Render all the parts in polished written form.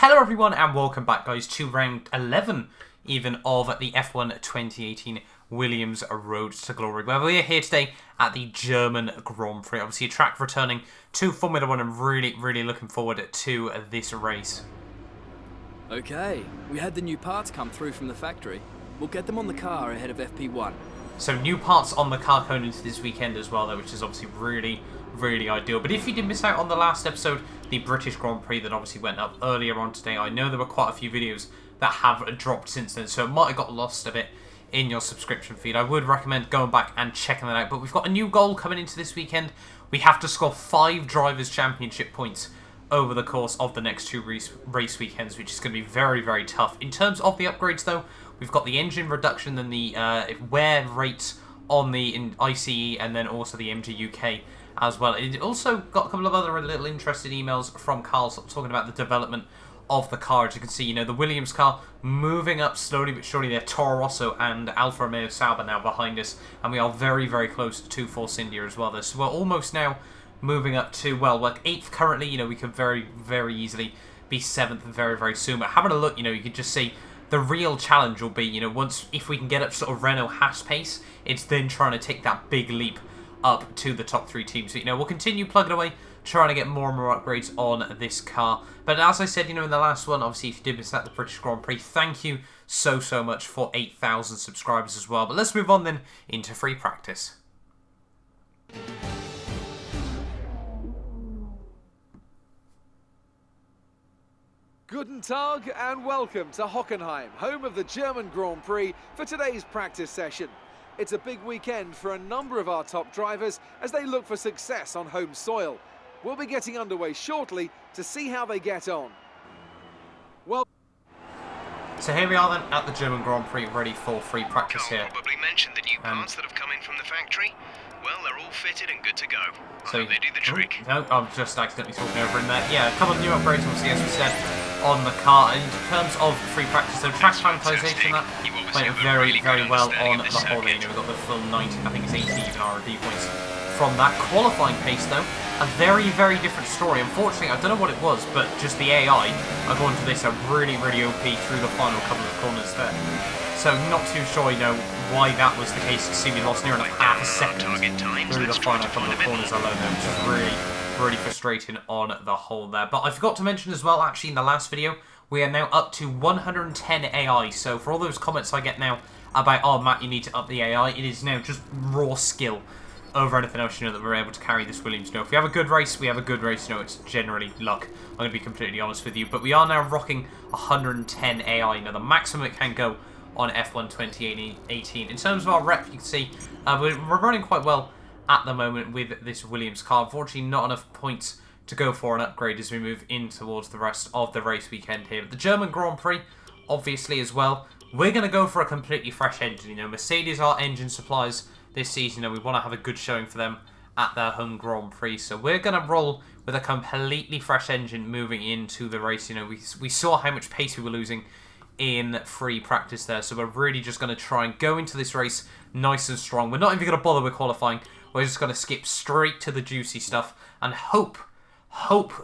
Hello everyone and welcome back guys to round 11 even of the F1 2018 Williams Road to Glory, where we are here today at the German Grand Prix. Obviously a track returning to Formula 1 and really looking forward to this race. Okay, we had the new parts come through from the factory. We'll get them on the car ahead of FP1. So new parts on the car going into this weekend as well though, which is obviously really ideal. But if you did miss out on the last episode, the British Grand Prix that obviously went up earlier on today, I know there were quite a few videos that have dropped since then, so it might have got lost a bit in your subscription feed. I would recommend going back and checking that out. But we've got a new goal coming into this weekend. We have to score 5 Drivers' Championship points over the course of the next 2 race weekends, which is going to be very tough. In terms of the upgrades though, we've got the engine reduction and the wear rates on the ICE and then also the MG UK as well. It also got a couple of other little interesting emails from Carl talking about the development of the car. As you can see, you know, the Williams car moving up slowly but surely. They're Toro Rosso and Alfa Romeo Sauber now behind us, and we are very close to Force India as well. So we're almost now moving up to, well, we're 8th currently. You know, we could very easily be 7th very soon. But having a look, you know, you could just see the real challenge will be, you know, if we can get up sort of Renault Haas pace, it's then trying to take that big leap up to the top 3 teams. So, you know, we'll continue plugging away, trying to get more and more upgrades on this car. But as I said, you know, in the last one, obviously, if you did miss out the British Grand Prix, thank you so much for 8,000 subscribers as well. But let's move on then into free practice. Guten Tag and welcome to Hockenheim, home of the German Grand Prix, for today's practice session. It's a big weekend for a number of our top drivers as they look for success on home soil. We'll be getting underway shortly to see how they get on. Well, so here we are then at the German Grand Prix, ready for free practice here. Probably mentioned the new parts that have come in from the factory. Well, they're all fitted and good to go. So they do the trick. No, I'm just accidentally talking over in there. Yeah, a couple of new upgrades, obviously, as we said, on the car. In terms of free practice, so track climatization, that went very well on the whole day. You know, we got the full 90, I think it's 80 even R&D points from that. Qualifying pace, though, a very different story. Unfortunately, I don't know what it was, but just the AI, according to this, are really OP through the final couple of corners there. So not too sure, you know, why that was the case. You see, we lost near enough half a second through the final couple of corners alone there, which is really frustrating on the whole there. But I forgot to mention as well, actually, in the last video, we are now up to 110 AI. So for all those comments I get now about, oh, Matt, you need to up the AI, it is now just raw skill over anything else, you know, that we're able to carry this Williams. You know, if we have a good race, we have a good race. You know, it's generally luck. I'm going to be completely honest with you. But we are now rocking 110 AI. You know, the maximum it can go on F1 2018. In terms of our rep, you can see we're running quite well at the moment with this Williams car. Unfortunately, not enough points to go for an upgrade as we move in towards the rest of the race weekend here. But the German Grand Prix, obviously, as well, we're going to go for a completely fresh engine. You know, Mercedes are engine suppliers this season. You know, we want to have a good showing for them at their home Grand Prix. So we're going to roll with a completely fresh engine moving into the race. You know, we saw how much pace we were losing in free practice there, so we're really just going to try and go into this race nice and strong. We're not even going to bother with qualifying. We're just going to skip straight to the juicy stuff and hope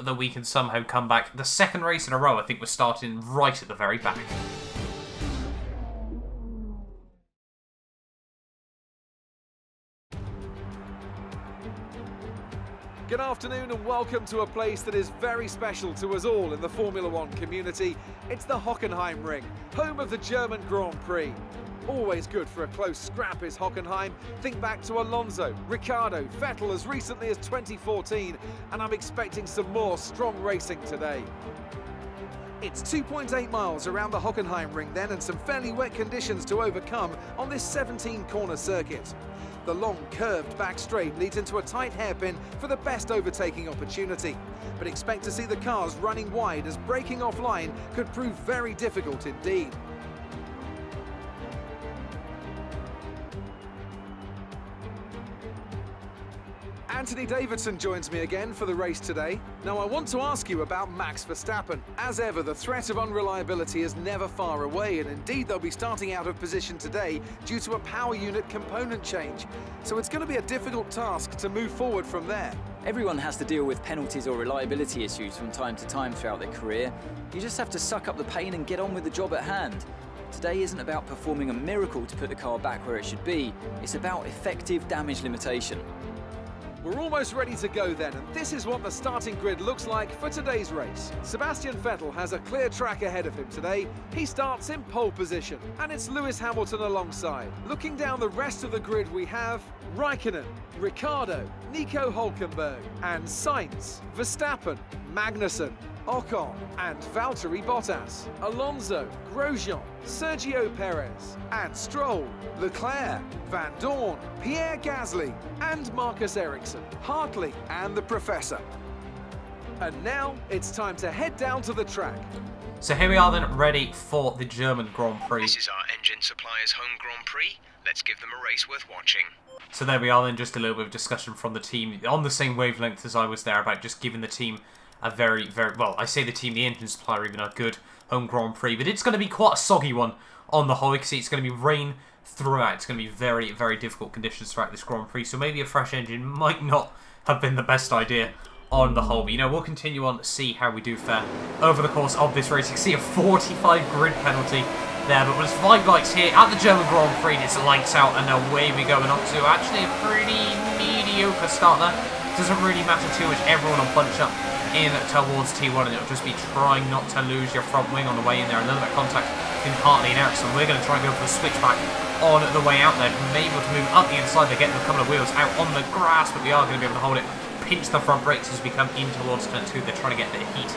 that we can somehow come back. The second race in a row, I think we're starting right at the very back. good afternoon and welcome to a place that is very special to us all in the Formula 1 community. It's the Hockenheim Ring, home of the German Grand Prix. Always good for a close scrap is Hockenheim. Think back to Alonso, Ricciardo, Vettel as recently as 2014, and I'm expecting some more strong racing today. It's 2.8 miles around the Hockenheim Ring then, and some fairly wet conditions to overcome on this 17-corner circuit. The long, curved back straight leads into a tight hairpin for the best overtaking opportunity. But expect to see the cars running wide as braking offline could prove very difficult indeed. And Anthony Davidson joins me again for the race today. Now I want to ask you about Max Verstappen. As ever, the threat of unreliability is never far away, and indeed they'll be starting out of position today due to a power unit component change. So it's going to be a difficult task to move forward from there. Everyone has to deal with penalties or reliability issues from time to time throughout their career. You just have to suck up the pain and get on with the job at hand. Today isn't about performing a miracle to put the car back where it should be. It's about effective damage limitation. We're almost ready to go then, and this is what the starting grid looks like for today's race. Sebastian Vettel has a clear track ahead of him today. He starts in pole position, and it's Lewis Hamilton alongside. Looking down the rest of the grid, we have Raikkonen, Ricciardo, Nico Hülkenberg, and Sainz, Verstappen, Magnussen, Ocon and Valtteri Bottas, Alonso, Grosjean, Sergio Perez and Stroll, Leclerc, Van Dorn, Pierre Gasly and Marcus Ericsson, Hartley and the Professor. And now it's time to head down to the track. So here we are then, ready for the German Grand Prix. This is our engine supplier's home Grand Prix. Let's give them a race worth watching. So there we are then, just a little bit of discussion from the team on the same wavelength as I was there about just giving the team a very, well, I say the team, the engine supplier, even a good home Grand Prix, but it's going to be quite a soggy one on the whole. You can see it's going to be rain throughout. It's going to be very, very difficult conditions throughout this Grand Prix, so maybe a fresh engine might not have been the best idea on the whole. But, you know, we'll continue on to see how we do fare over the course of this race. You can see a 45 grid penalty there, but there's 5 lights here at the German Grand Prix. It's lights out, and away we go, and up to actually a pretty mediocre start there. Doesn't really matter too much. Everyone will bunch up in towards T1, and it'll just be trying not to lose your front wing on the way in there. A little bit of contact in Hartley and Ericsson. We're going to try and go for the switchback on the way out there. Maybe able to move up the inside. They're getting a couple of wheels out on the grass, but we are going to be able to hold it. Pinch the front brakes as we come in towards turn 2. They're trying to get the heat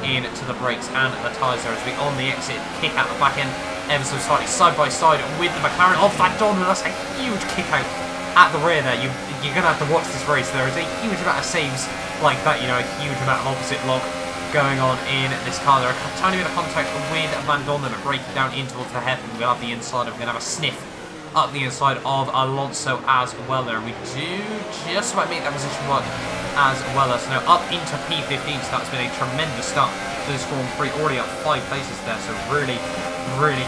into the brakes and the tyres there as we on the exit kick out the back end ever so slightly side by side with the Mclaren of Van Dorn. That's a huge kick out at the rear there. You're going to have to watch this race. There is a huge amount of saves like that, you know, a huge amount of opposite lock going on in this car. There are a tiny bit of contact with Van Dorn, but breaking down in towards the hairpin. We'll have the inside, and we're going to have a sniff up the inside of Alonso as well there. And we do just about make that position work as well as now up into P15, so that's been a tremendous start to this Grand Prix, already up 5 places there, so really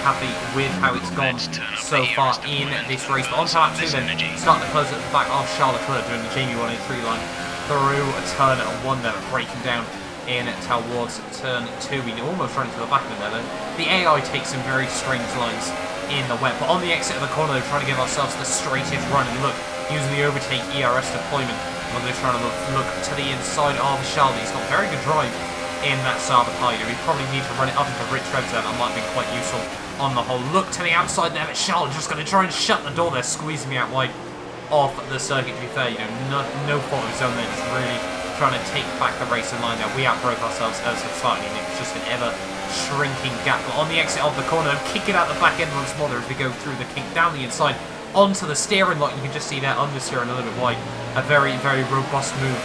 happy with how it's gone so far in this race. But on to lap 2 then, starting to close at the back of Charles Leclerc, doing the Jamie 183 line through turn 1 there, breaking down in towards turn 2. We almost ran into the back of it there. The AI takes some very strange lines in the wet, but on the exit of the corner they're trying to give ourselves the straightest run, and look, using the overtake ERS deployment, when they're trying to look to the inside of Charles. He's got very good drive in that Saab car. We probably need to run it up into rich revs there. That might have been quite useful on the whole. Look to the outside there, but Charles just going to try and shut the door there, squeezing me out wide off the circuit. To be fair, you know, no fault of his own there, just really trying to take back the race in line there. We outbroke ourselves ever so slightly, and it was just an ever shrinking gap. But on the exit of the corner, kick it out the back end once more there as we go through the kink down the inside onto the steering lock. You can just see there understeering a little bit wide. A very, very robust move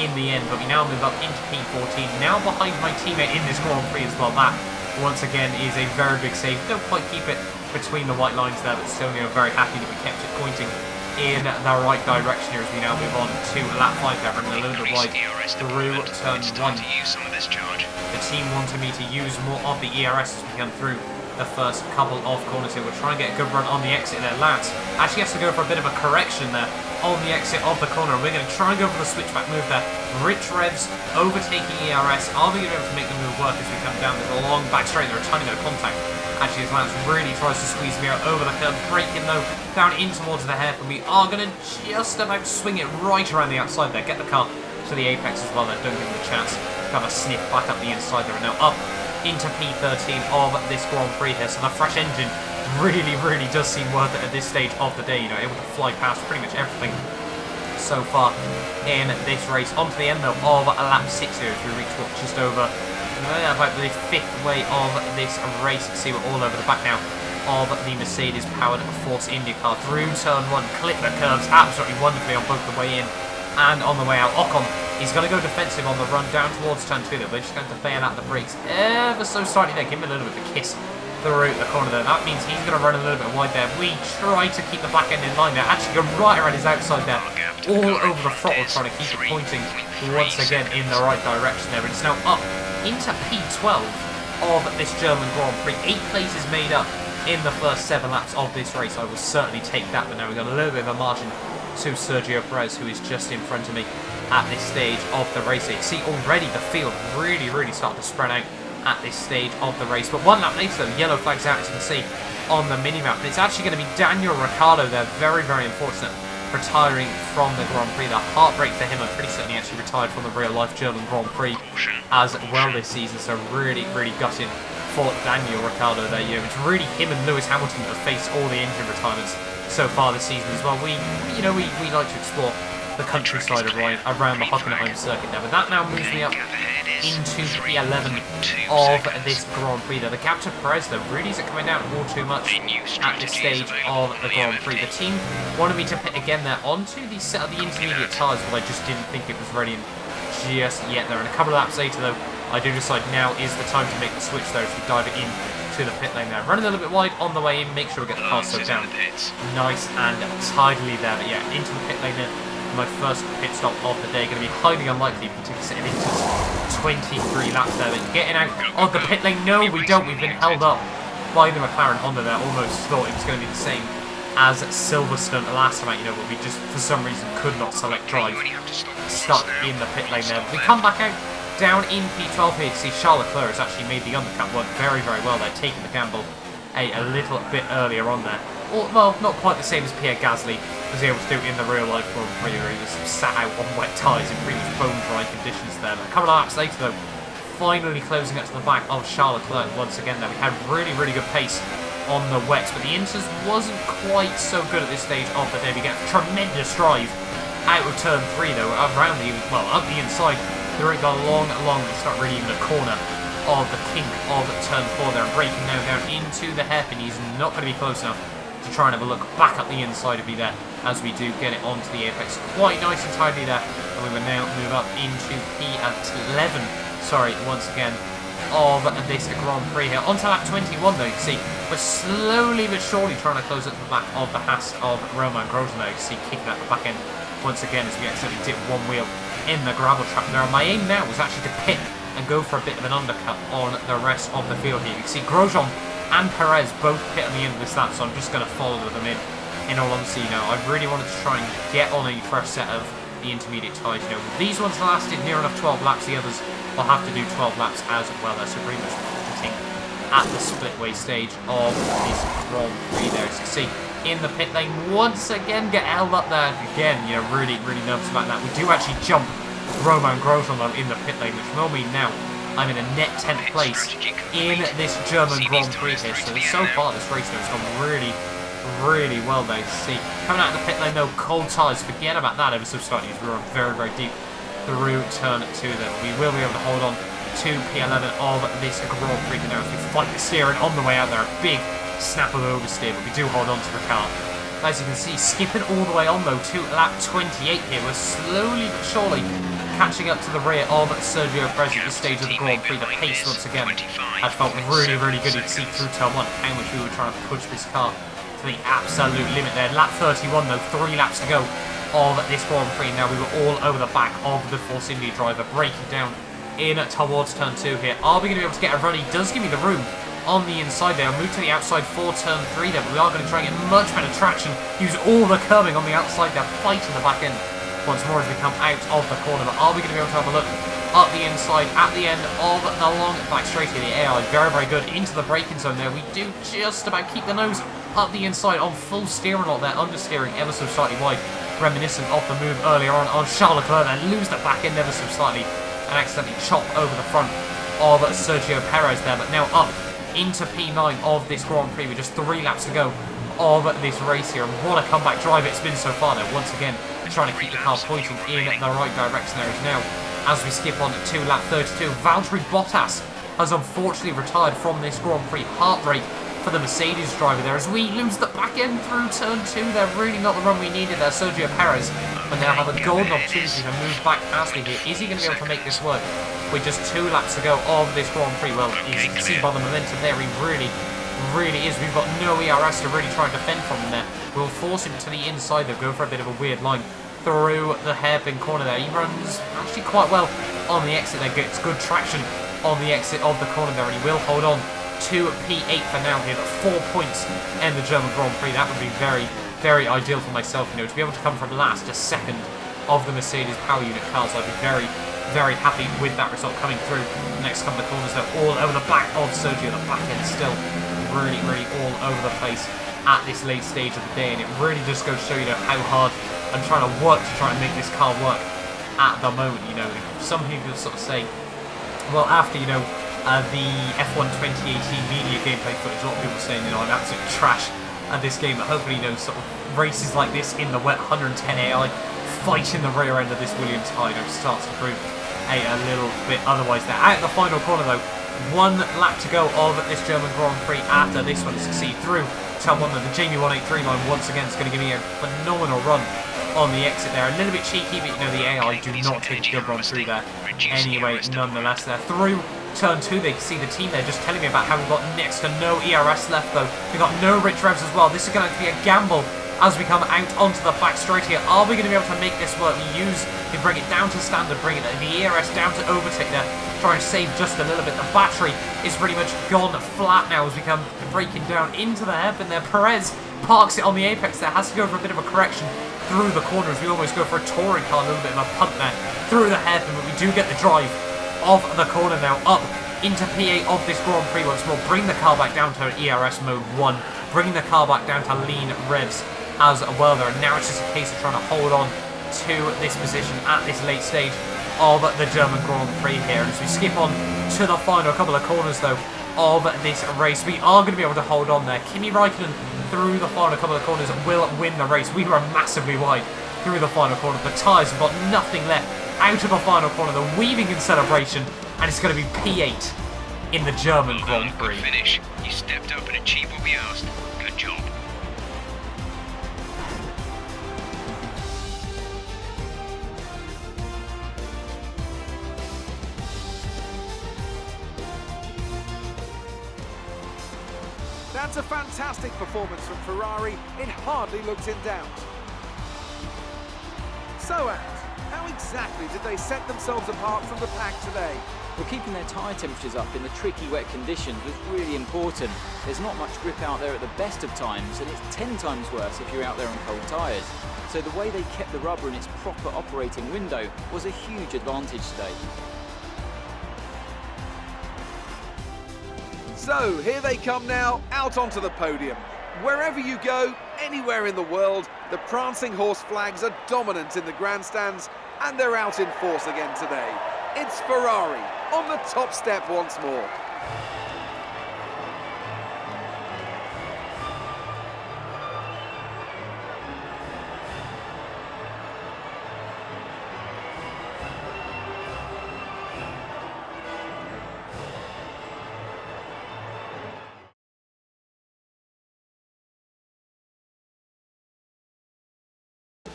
in the end, but we now move up into P14, now behind my teammate in this Grand Prix as well. That, once again, is a very big save. Don't quite keep it between the white lines there, but still, you know, very happy that we kept it pointing in the right direction here as we now move on to lap 5 there, running a little bit wide through turn 1. The team wanted me to use more of the ERS as we come through the first couple of corners here. We'll try and get a good run on the exit there. Lance actually has to go for a bit of a correction there on the exit of the corner. We're going to try and go for the switchback move there. Rich revs, overtaking ERS. Are we going to be able to make the move work as we come down this long back straight? There are a tiny bit of contact. Actually, as Lance really tries to squeeze me out over the curve, braking though down in towards the hairpin. We are going to just about swing it right around the outside there. Get the car to the apex as well there. Don't give him a chance to have a sniff back up the inside there. And now up into P13 of this Grand Prix here. So the fresh engine really does seem worth it at this stage of the day. You know, able to fly past pretty much everything so far in this race. On to the end though of lap 6 here as we reach what, just over about the 5th way of this race. You can see we're all over the back now of the Mercedes powered Force India car through turn 1. Clip the curves absolutely wonderfully on both the way in and on the way out. Ocon, he's going to go defensive on the run down towards turn 2 though. We're just going to bail out the brakes ever so slightly there. Give him a little bit of a kiss through the corner there. That means he's going to run a little bit wide there. We try to keep the back end in line there. Actually go right around his outside there. All over the throttle, trying to keep it pointing once again in the right direction there. But it's now up into P12 of this German Grand Prix. 8 places made up in the first 7 laps of this race. I will certainly take that, but now we've got a little bit of a margin to Sergio Perez, who is just in front of me at this stage of the race. You see already the field really starting to spread out at this stage of the race. But 1 lap later, the yellow flag's out, as you can see on the mini-map. And it's actually going to be Daniel Ricciardo there, very unfortunate, retiring from the Grand Prix. The heartbreak for him, I'm pretty certain he actually retired from the real-life German Grand Prix as well this season. So really gutting for Daniel Ricciardo there. You know, it's really him and Lewis Hamilton that have faced all the engine retirements so far this season as well. We like to explore the countryside around the Hockenheim circuit there. But that now moves me up into P11 of this Grand Prix there. The gap to Perez though really isn't coming down all too much at this stage of the Grand Prix. The team wanted me to pit again there onto the set of the intermediate tyres, but I just didn't think it was ready just yet there. And a couple of laps later though, I do decide now is the time to make the switch there as we dive it in to the pit lane there. Running a little bit wide on the way in, make sure we get the car slowed down nice and tidily there. But yeah, into the pit lane there. My first pit stop of the day, going to be highly unlikely, particularly sitting into 23 laps there. But getting out of the pit lane, no we don't, we've been held up by the Mclaren Honda there. Almost thought it was going to be the same as Silverstone last time out, you know, but we just for some reason could not select drive. Stuck in the pit lane there. We come back out down in P12 here to see Charles Leclerc has actually made the undercut work very well there, taking the gamble a little bit earlier on there. Or, well, not quite the same as Pierre Gasly was able to do in the real-life Grand Prix, where he was sat out on wet tyres in pretty much bone-dry conditions there. But a couple of laps later, though, finally closing up to the back of Charles Leclerc once again there. We had really good pace on the wets, but the Inters wasn't quite so good at this stage of the day. We get a tremendous drive out of turn 3, though, around the, well, up the inside. Through the long, it's not really even a corner of the kink of turn 4 there, and breaking now down into the hairpin. He's not going to be close enough to try and have a look back up the inside of me there as we do get it onto the apex. Quite nice and tidy there, and we will now move up into P11, once again, of this Grand Prix here. Onto lap 21 though, you see, we're slowly but surely trying to close up the back of the Haas of Romain Grosjean there. You see, kicking at the back end once again as we accidentally dip one wheel in the gravel trap there. And my aim now was actually to pit and go for a bit of an undercut on the rest of the field here. You can see Grosjean and Perez both pit on the end of this lap, so I'm just going to follow them in all honesty. You know, I really wanted to try and get on a first set of the intermediate tyres. You know, these ones lasted near enough 12 laps, the others will have to do 12 laps as well. That's pretty much pitting at the splitway stage of this Grand Prix there. As you can see, in the pit lane once again, get held up there again. You know, really nervous about that. We do actually jump Romain Grosjean in the pit lane, which will mean now I'm in a net 10th place in this German Grand Prix here. So far this race has gone really well there. You see, coming out of the pit lane though, cold tyres, forget about that ever so slightly as we run very deep through turn 2 there. We will be able to hold on to P11 of this Grand Prix now as we fight the steering on the way out there. A big snap of oversteer, but we do hold on to the car. As you can see, skipping all the way on though to lap 28 here. We're slowly but surely catching up to the rear of Sergio Perez at this stage of the Grand Prix. The pace once again had felt really good. You can see through turn 1 how much we were trying to push this car to the absolute limit there. Lap 31 though, 3 laps to go of this Grand Prix. Now we were all over the back of the Force India driver, breaking down in towards turn 2 here. Are we going to be able to get a run? He does give me the room on the inside there. I'll move to the outside for turn 3 there, but we are going to try and get much better traction, use all the curbing on the outside there, fighting the back end once more as we come out of the corner. But are we going to be able to have a look up the inside at the end of the long back straight here? The AI very good into the braking zone there. We do just about keep the nose up the inside on full steering lot there, understeering ever so slightly wide, reminiscent of the move earlier on Charles Leclerc, and lose the back end ever so slightly and accidentally chop over the front of Sergio Perez there. But now up into P9 of this Grand Prix with just 3 laps to go of this race here, and what a comeback drive it's been so far there. Once again trying to keep the car pointing in the right direction there. Is now, as we skip on to lap 32, Valtteri Bottas has unfortunately retired from this Grand Prix. Heartbreak for the Mercedes driver there as we lose the back end through turn 2. They're really not the run we needed there. Sergio Perez will now have a golden opportunity to move back past me here. Is he going to be able to make this work with just 2 laps to go of this Grand Prix? Well, as you can see by the momentum there, he really really is. We've got no ERS to really try and defend from him there. We'll force him to the inside, though, go for a bit of a weird line through the hairpin corner there. He runs actually quite well on the exit there, gets good traction on the exit of the corner there, and he will hold on to P8 for now here, 4 points in the German Grand Prix. That would be very, very ideal for myself, you know, to be able to come from last to second of the Mercedes power unit cars. I'd be very, very happy with that result coming through. The next couple of corners though, all over the back of Sergio. The back end still really, really all over the place at this late stage of the day, and it really just goes to show, you know, how hard I'm trying to work to try and make this car work at the moment. You know, some people sort of say, well, after, you know, the F1 2018 media gameplay footage, a lot of people saying, you know, I'm absolute trash at this game, but hopefully, you know, sort of races like this in the wet 110 AI fighting the rear end of this Williams car, you know, starts to prove a little bit otherwise there. Out the final corner though, 1 lap to go of this German Grand Prix after this one to succeed through Tab 1. The Jamie 183 line once again is going to give me a phenomenal run on the exit there. A little bit cheeky, but you know, the AI do not take a good run through there anyway, nonetheless there. Through turn 2, they can see the team there just telling me about how we've got next to no ERS left though. We've got no rich revs as well. This is going to be a gamble as we come out onto the back straight here. Are we going to be able to make this work? We bring it down to standard, bring it the ERS down to overtake there, try and save just a little bit. The battery is pretty much gone flat now as we come breaking down into the hairpin there. Perez parks it on the apex there, has to go for a bit of a correction through the corners. We almost go for a touring car, a little bit of a punt there through the hairpin, but we do get the drive of the corner now up into P8 of this Grand Prix once more. Bring the car back down to ERS mode 1, bringing the car back down to lean revs as well there, and now it's just a case of trying to hold on to this position at this late stage of the German Grand Prix here. And as we skip on to the final couple of corners though of this race, we are going to be able to hold on there. Kimi Räikkönen through the final couple of corners will win the race. We were massively wide through the final corner. The tyres have got nothing left out of the final corner. The weaving in celebration, and it's going to be P8 in the German Grand Prix. Good finish. You stepped up and achieved what we asked. Good job. That's a fantastic performance from Ferrari. It hardly looked in doubt. So, Ant, how exactly did they set themselves apart from the pack today? Well, keeping their tyre temperatures up in the tricky wet conditions was really important. There's not much grip out there at the best of times, and it's 10 times worse if you're out there on cold tyres. So the way they kept the rubber in its proper operating window was a huge advantage today. So, here they come now, out onto the podium. Wherever you go, anywhere in the world, the prancing horse flags are dominant in the grandstands, and they're out in force again today. It's Ferrari on the top step once more.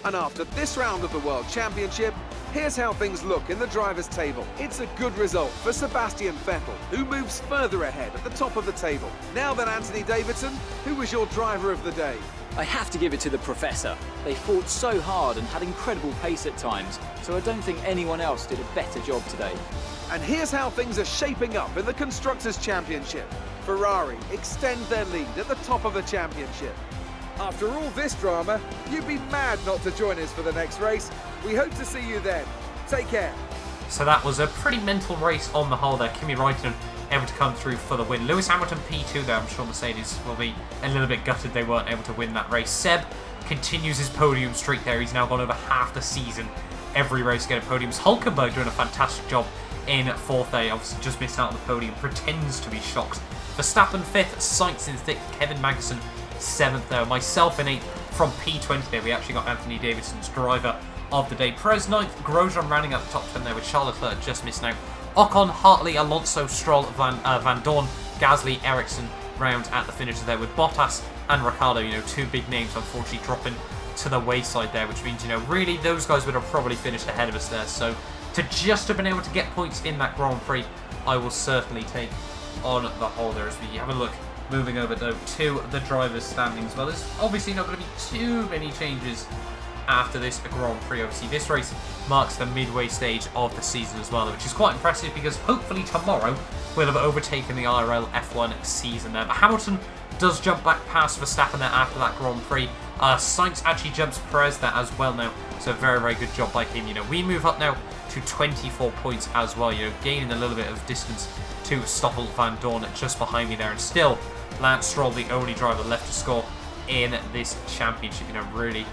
And after this round of the World Championship, here's how things look in the drivers' table. It's a good result for Sebastian Vettel, who moves further ahead at the top of the table. Now then, Anthony Davidson, who was your driver of the day? I have to give it to the Professor. They fought so hard and had incredible pace at times, so I don't think anyone else did a better job today. And here's how things are shaping up in the Constructors' Championship. Ferrari extend their lead at the top of the championship. After all this drama, you'd be mad not to join us for the next race. We hope to see you then. Take care. So that was a pretty mental race on the whole there. Kimi Räikkönen able to come through for the win. Lewis Hamilton P2 there. I'm sure Mercedes will be a little bit gutted they weren't able to win that race. Seb continues his podium streak there. He's now gone over half the season. Every race getting podiums. Hulkenberg doing a fantastic job in 4th there. Obviously just missed out on the podium. Pretends to be shocked. Verstappen 5th. Sainz in 6th. Kevin Magnussen 7th there. Myself in 8th from P20 there. We actually got Anthony Davidson's driver of the day. Perez 9th. Grosjean rounding out the top 10 there with Charles Leclerc just missed out. Ocon, Hartley, Alonso, Stroll, Van Dorn, Gasly, Ericsson round at the finish there with Bottas and Ricciardo, you know, 2 big names unfortunately dropping to the wayside there, which means, you know, really those guys would have probably finished ahead of us there. So to just have been able to get points in that Grand Prix, I will certainly take on the whole there as we have a look Moving over though to the driver's standings. Well, there's obviously not going to be too many changes after this Grand Prix. Obviously, this race marks the midway stage of the season as well, which is quite impressive because hopefully tomorrow we'll have overtaken the IRL F1 season there. But Hamilton does jump back past Verstappen there after that Grand Prix. Sainz actually jumps Perez there as well now, so very, very good job by him. You know, we move up now to 24 points as well, you know, gaining a little bit of distance to Stoffel Van Dorn just behind me there, and still Lance Stroll the only driver left to score in this championship. You know, really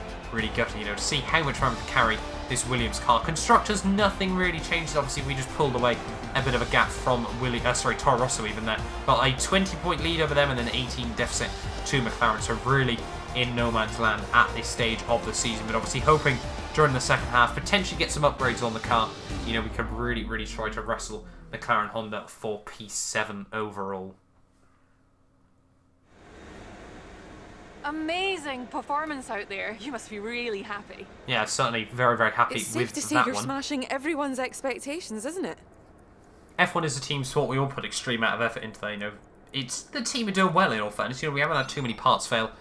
gutting, you know, to see how much room to carry this Williams car. Constructors, nothing really changed. Obviously, we just pulled away a bit of a gap from Toro Rosso even there. Got a 20-point lead over them and then 18 deficit to McLaren. So really in no man's land at this stage of the season. But obviously hoping during the second half, potentially get some upgrades on the car. You know, we could really try to wrestle McLaren Honda for P7 overall. Amazing performance out there. You must be really happy. Yeah, certainly very happy It's with safe to say that you're one. smashing everyone's expectations, isn't it? F1 is a team sport. We all put extreme amount of effort into that. You know, it's the team are doing well in all fairness. You know, we haven't had too many parts fail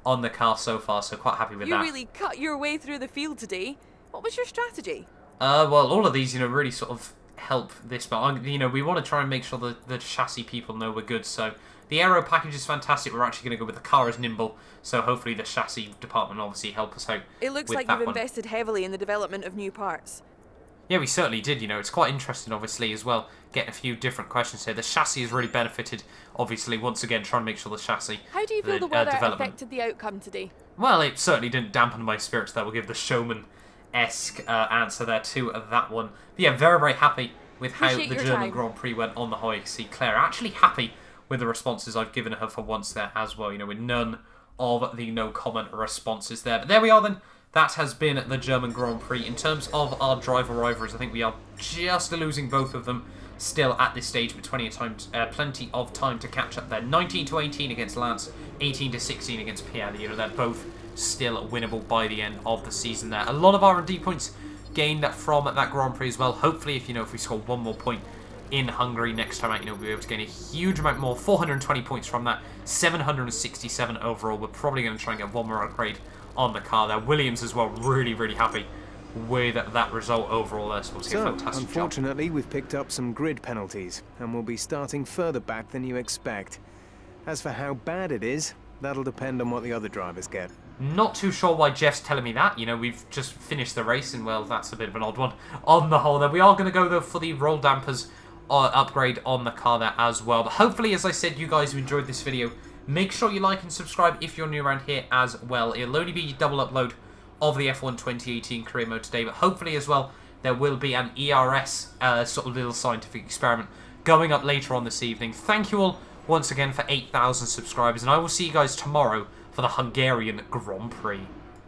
on the car so far, so quite happy with You that. really cut your way through the field today. What was your strategy? Well, all of these, you know, really sort of help this, but you know, we want to try and make sure that the chassis people know we're good. So the aero package is fantastic. We're actually going to go with the car as nimble, so hopefully the chassis department obviously help us out. It looks with like that you've one. invested heavily in the development of new parts. Yeah, we certainly did. You know, it's quite interesting, obviously, as well, getting a few different questions here. The chassis has really benefited, obviously, once again, trying to make sure the chassis... How do you feel the weather development affected the outcome today? Well, it certainly didn't dampen my spirits. That will give the showman-esque answer there to that one. But yeah, very happy with how Appreciate the your German time. Grand Prix went on the high. See, Claire, actually happy with the responses I've given her for once there as well. You know, with none of the no-comment responses there. But there we are then. That has been the German Grand Prix. In terms of our driver rivals, I think we are just losing both of them still at this stage, but plenty of time to catch up there. 19-18 against Lance, 18-16 against Pierre. You know, they're both still winnable by the end of the season there. A lot of R&D points gained from that Grand Prix as well. Hopefully, if we score one more point in Hungary next time out, you know, we'll be able to gain a huge amount more. 420 points from that, 767 overall. We're probably going to try and get one more upgrade on the car there. Williams as well, really happy with that result overall there. So we'll see a fantastic unfortunately, we've picked up some grid penalties, and we'll be starting further back than you expect. As for how bad it is, that'll depend on what the other drivers get. Not too sure why Jeff's telling me that. You know, we've just finished the race, and well, that's a bit of an odd one on the whole there. We are going to go, though, for the roll dampers upgrade on the car there as well. But hopefully, as I said, you guys have enjoyed this video. Make sure you like and subscribe if you're new around here as well. It'll only be a double upload of the F1 2018 career mode today, but hopefully as well there will be an ERS sort of little scientific experiment going up later on this evening. Thank you all once again for 8,000 subscribers, and I will see you guys tomorrow for the Hungarian Grand Prix.